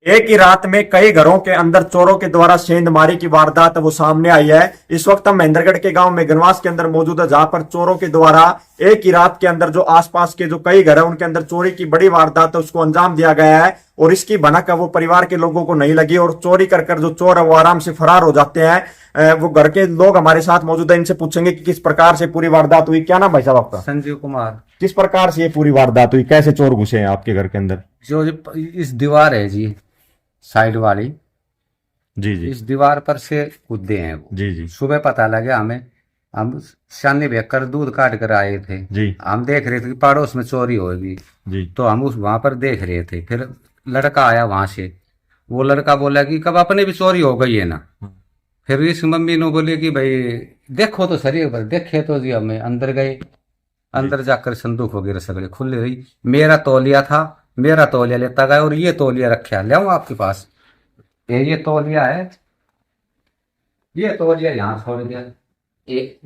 एक ही रात में कई घरों के अंदर चोरों के द्वारा सेंधमारी की वारदात वो सामने आई है। इस वक्त हम महेंद्रगढ़ के गांव मेघनवास के अंदर मौजूद है, जहां पर चोरों के द्वारा एक ही रात के अंदर जो आसपास के जो कई घर है उनके अंदर चोरी की बड़ी वारदात है उसको अंजाम दिया गया है। और इसकी भनक है वो परिवार के लोगों को नहीं लगी और चोरी कर कर जो चोर है वो आराम से फरार हो जाते हैं। वो घर के लोग हमारे साथ मौजूद है, इनसे पूछेंगे कि किस प्रकार से पूरी वारदात हुई। क्या नाम भाई साहब आपका? संजीव कुमार। किस प्रकार से ये पूरी वारदात हुई, कैसे चोर घुसे हैं आपके घर के अंदर? जो इस दीवार है जी, साइड वाली, जी जी इस दीवार पर से कूदे हैं वो। जी जी सुबह पता लगा हमें, हम शानी बेकर दूध काट कर आए थे जी हम देख रहे थे कि पड़ोस में चोरी होगी, जी तो हम उस वहां पर देख रहे थे। फिर लड़का आया वहां से, वो लड़का बोला कि कब अपने भी चोरी हो गई है ना। फिर इस मम्मी ने बोले कि भाई देखो तो सही पर देखे तो जी, हमें अंदर गए, अंदर जाकर संदूक वगैरह सगड़े खुले रही। मेरा तौलिया लेता गया और ये तौलिया रखा ले आऊं आपके पास। ये तौलिया है, ये तौलिया यहाँ छोड़ दिया,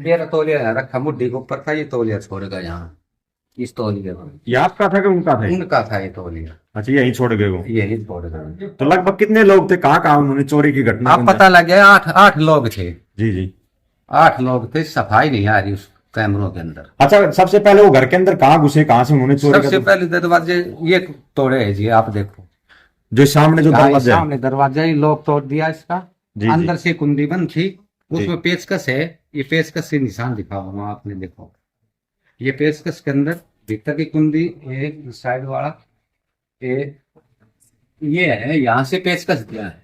मेरा तौलिया यहाँ रखा मुड्ढी के ऊपर था, ये तौलिया छोड़ेगा यहाँ इस तौलिया पर। ये आपका था कि उनका था? उनका था ये तौलिया। अच्छा, यही छोड़ गए वो? यही छोड़ेगा। तो लगभग कितने लोग थे, कहाँ कहाँ उन्होंने चोरी की घटना? आप पता लग गया, आठ लोग थे। जी जी 8 लोग थे। सफाई नहीं आ रही उस कैमरों के अंदर। अच्छा, सबसे पहले वो घर के अंदर कहाँ घुसे, कहाँ से उन्होंने चोरी सबसे पहले दरवाजे ये तोड़े है जी, आप देखो जो सामने जो दरवाजा है? सामने दरवाजा ही लोग तोड़ दिया इसका। जी, अंदर से कुंडी बंद थी, जी। उसमें पेचकस है, ये पेचकस से निशान दिखा हुआ आपने देखो। ये पेचकस के अंदर भीतर की कुंडी, एक साइड वाला ये है, यहाँ से पेचकस दिया है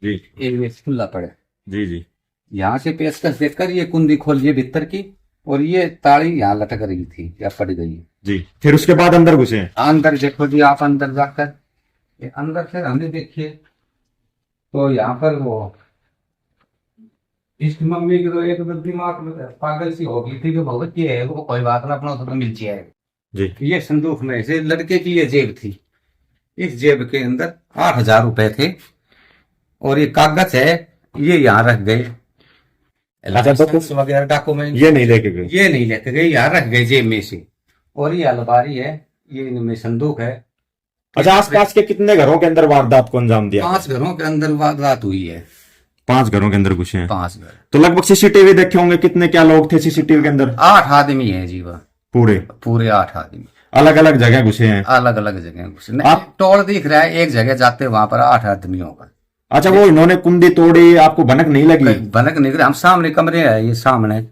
जी ये खुला पड़े। जी जी यहाँ से पेचकस देखकर ये कुंडी खोलिए भीतर की, और ये ताली यहाँ लटक रही थी या पड़ गई जी। फिर उसके बाद अंदर घुसे? अंदर देखो जी, आप अंदर जाकर ये अंदर से हमने देखिए तो यहाँ पर वो इस मम्मी की तो एक दिमाग में पागल सी हो गई थी कि बहुत ये है वो कोई बात ना, अपना तो मिल जाएगा जी। ये संदूक में से लड़के की ये जेब थी, इस जेब के अंदर 8,000 रुपए थे और ये कागज है ये यहाँ रख गए। लाइसेंस वगैरह डॉक्यूमेंट ये नहीं लेके गए? ये नहीं लेके गए, यहाँ रख गए जेब में से। और ये अलमारी है, ये इनमें संदूक है। अच्छा, आसपास के कितने घरों के अंदर वारदात को अंजाम दिया? 5 घरों के अंदर वारदात हुई है। 5 घरों के अंदर घुसे हैं? 5 घर। तो लगभग सीसीटीवी देखे होंगे, कितने क्या लोग थे सीसीटीवी के अंदर? 8 आदमी है जी, वह पूरे 8 आदमी अलग अलग जगह घुसे हैं? अलग अलग जगह घुसे। टोल दिख रहा है, एक जगह जाते वहां पर 8 आदमियों का। अच्छा, वो इन्होंने कुंडी तोड़ी, आपको भनक नहीं लगी? भनक नहीं लगी, हम सामने कमरे है, ये सामने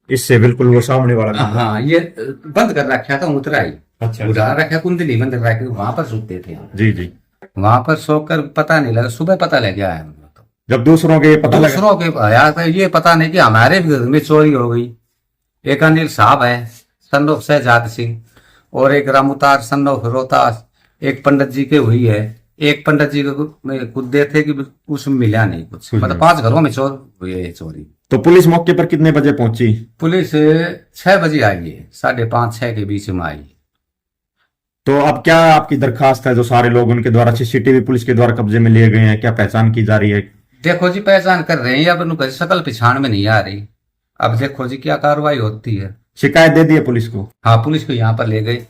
इससे बिल्कुल वो सामने वाला कमरा। हाँ, ये बंद कर रखा था उतरा ही। अच्छा, उठा रखा, कुंडली बंद रखा, वहां पर सोते थे। जी जी। वहां पर सोकर पता नहीं लगा, सुबह पता लग गया है। जब दूसरों के पता लगा? दूसरों के आया था, ये पता नहीं कि हमारे भी घर में चोरी हो गई। एक अनिल साहब है सन ऑफ शहजाद सिंह, और एक रामुतार सन ऑफ रोहतास, एक पंडित जी के हुई है। एक पंडित जी को कुदे थे कि उसमें मिला नहीं कुछ, मतलब 5 घरों में चोर हुई है चोरी। तो पुलिस मौके पर कितने बजे पहुंची? पुलिस 6 बजे आई है, 5:30-6 के बीच में आई। तो अब क्या आपकी दरखास्त है, जो सारे लोग उनके द्वारा सीसीटीवी पुलिस के द्वारा कब्जे में लिए गए हैं, क्या पहचान की जा रही है? देखो जी, पहचान कर रहे हैं, अब उनकी शकल पहचान में नहीं आ रही। अब देखो जी क्या कार्रवाई होती है। शिकायत दे दी है पुलिस को? हाँ, पुलिस को यहाँ पर ले गए।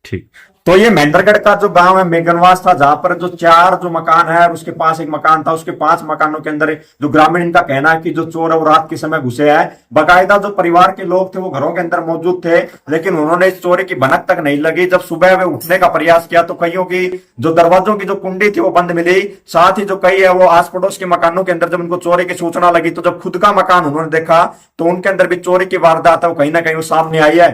ठीक। तो ये महेंद्रगढ़ का जो गांव है मेघनवास था, जहां पर जो 4 जो मकान है और उसके पास एक मकान था, उसके 5 मकानों के अंदर जो ग्रामीण इनका कहना है कि जो चोर है वो रात के समय घुसे हैं। बाकायदा जो परिवार के लोग थे वो घरों के अंदर मौजूद थे, लेकिन उन्होंने इस चोरी की भनक तक नहीं लगी। जब सुबह वे उठने का प्रयास किया तो कईयों की जो दरवाजों की जो कुंडी थी वो बंद मिली। साथ ही जो कई है वो आस पड़ोस के मकानों के अंदर जब उनको चोरी की सूचना लगी तो जब खुद का मकान उन्होंने देखा तो उनके अंदर भी चोरी की वारदात है वो कहीं ना कहीं वो सामने आई है।